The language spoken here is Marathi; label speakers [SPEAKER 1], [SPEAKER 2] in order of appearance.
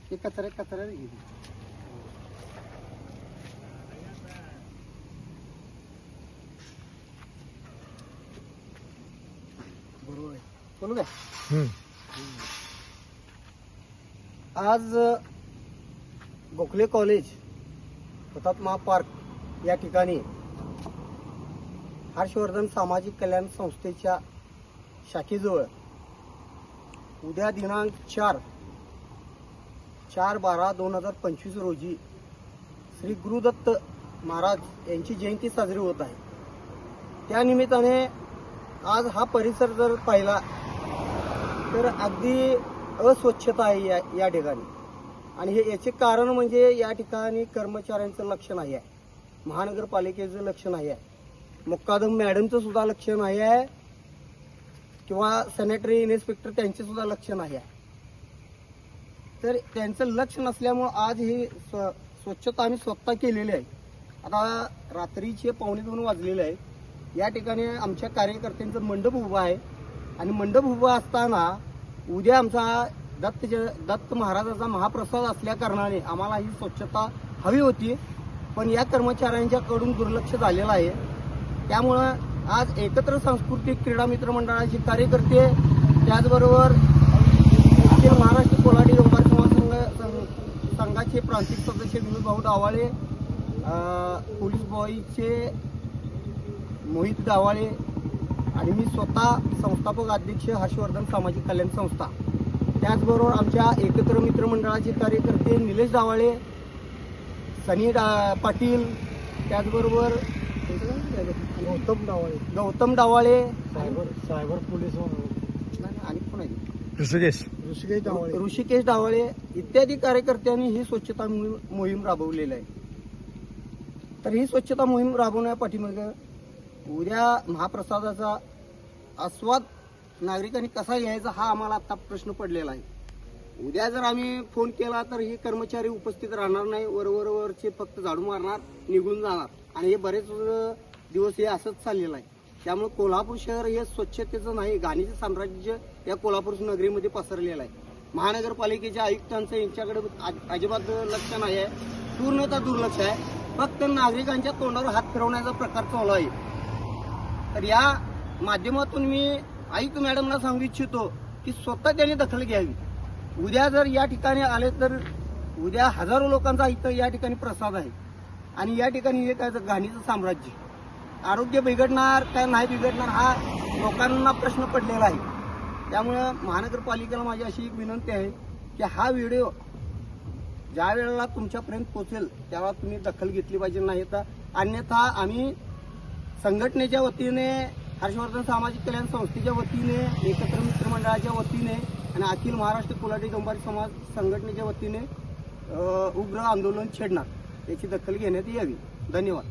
[SPEAKER 1] ते कचरा घेतली बरोबर आहे. बोलू काय? आज गोखले कॉलेज हुतात्मा पार्क या ठिकाणी हर्षवर्धन सामाजिक कल्याण संस्थेच्या शाखेजवळ उद्या दिनांक 4/12/2025 रोजी श्री गुरुदत्त महाराज यांची जयंती साजरी होत आहे. त्यानिमित्ताने आज हा परिसर जर पाहिला तर अगदी अस्वच्छता आहे या ठिकाणी. आणि याचे कारण म्हणजे या ठिकाणी कर्मचाऱ्यांचं लक्ष नाही आहे, महानगरपालिकेचं लक्ष नाही आहे, मुक्कादम मॅडमचं सुद्धा लक्ष नाही आहे किंवा सॅनिटरी इन्स्पेक्टर त्यांचे सुद्धा लक्ष नाही आहे. तर त्यांचं लक्ष नसल्यामुळं आज ही स्वच्छता आम्ही स्वतः केलेली आहे. आता रात्रीचे 1:45 वाजलेले आहे. या ठिकाणी आमच्या कार्यकर्त्यांचं मंडप उभा आहे आणि मंडप उभा असताना उद्या आमचा दत्त महाराजाचा महाप्रसाद असल्या कारणाने आम्हाला ही स्वच्छता हवी होती, पण या कर्मचाऱ्यांच्याकडून दुर्लक्ष झालेलं आहे. त्यामुळं आज एकत्र सांस्कृतिक क्रीडा मित्र मंडळाचे कार्यकर्ते, त्याचबरोबर अखिल महाराष्ट्र कोलाडी डोंबार समाज संघाचे प्रांतिक सदस्य विनोद भाऊ डावाळे, पोलीस बॉईचे मोहित डावाळे आणि मी स्वतः संस्थापक अध्यक्ष हर्षवर्धन सामाजिक कल्याण संस्था, त्याचबरोबर आमच्या एकत्र मित्रमंडळाचे कार्यकर्ते निलेश डावाळे, सनी पाटील, त्याचबरोबर गौतम डावाळे, सायबर पोलीस आणि कोण आहे ऋषिकेश डावाळे इत्यादी कार्यकर्त्यांनी ही स्वच्छता मोहीम राबवलेली आहे. तर ही स्वच्छता मोहीम राबवण्या पाठीमागे उद्या महाप्रसादाचा आस्वाद नागरिकांनी कसा घ्यायचा हा आम्हाला आता प्रश्न पडलेला आहे. उद्या जर आम्ही फोन केला तर हे कर्मचारी उपस्थित राहणार नाही, वरवरचे फक्त झाडू मारणार, निघून जाणार आणि हे बरेच दिवस हे असंच चाललेलं आहे. त्यामुळे कोल्हापूर शहर हे स्वच्छतेचं नाही, घाणीचं साम्राज्य या कोल्हापूर नगरीमध्ये पसरलेलं आहे. महानगरपालिकेच्या आयुक्तांचं यांच्याकडे अजिबात लक्ष नाही आहे, पूर्णतः दुर्लक्ष आहे. फक्त नागरिकांच्या तोंडावर हात फिरवण्याचा प्रकार चालू आहे. तर या माध्यमातून मी आयुक्त मॅडमला सांगू इच्छितो की स्वतः त्यांनी दखल घ्यावी. उद्या जर या ठिकाणी आले तर उद्या हजारो लोकांचा इथं या ठिकाणी प्रसाद आहे आणि या ठिकाणी हे काय घाणीचं साम्राज्य, आरोग्य बिघडणार काय नाही बिघडणार हा लोकांना प्रश्न पडलेला आहे. त्यामुळं महानगरपालिकेला माझी अशी एक विनंती आहे की हा व्हिडिओ ज्या वेळेला तुमच्यापर्यंत पोहोचेल त्यावेळा तुम्ही दखल घेतली पाहिजे, नाही तर अन्यथा आम्ही संघटनेच्या वतीने, हर्षवर्धन सामाजिक कल्याण संस्थेच्या वतीने, एकत्र मित्रमंडळाच्या वतीने आणि अखिल महाराष्ट्र कोलाडी डोंबारी समाज संघटनेच्या वतीने उग्र आंदोलन छेडणार, याची दखल घेण्यात यावी. धन्यवाद.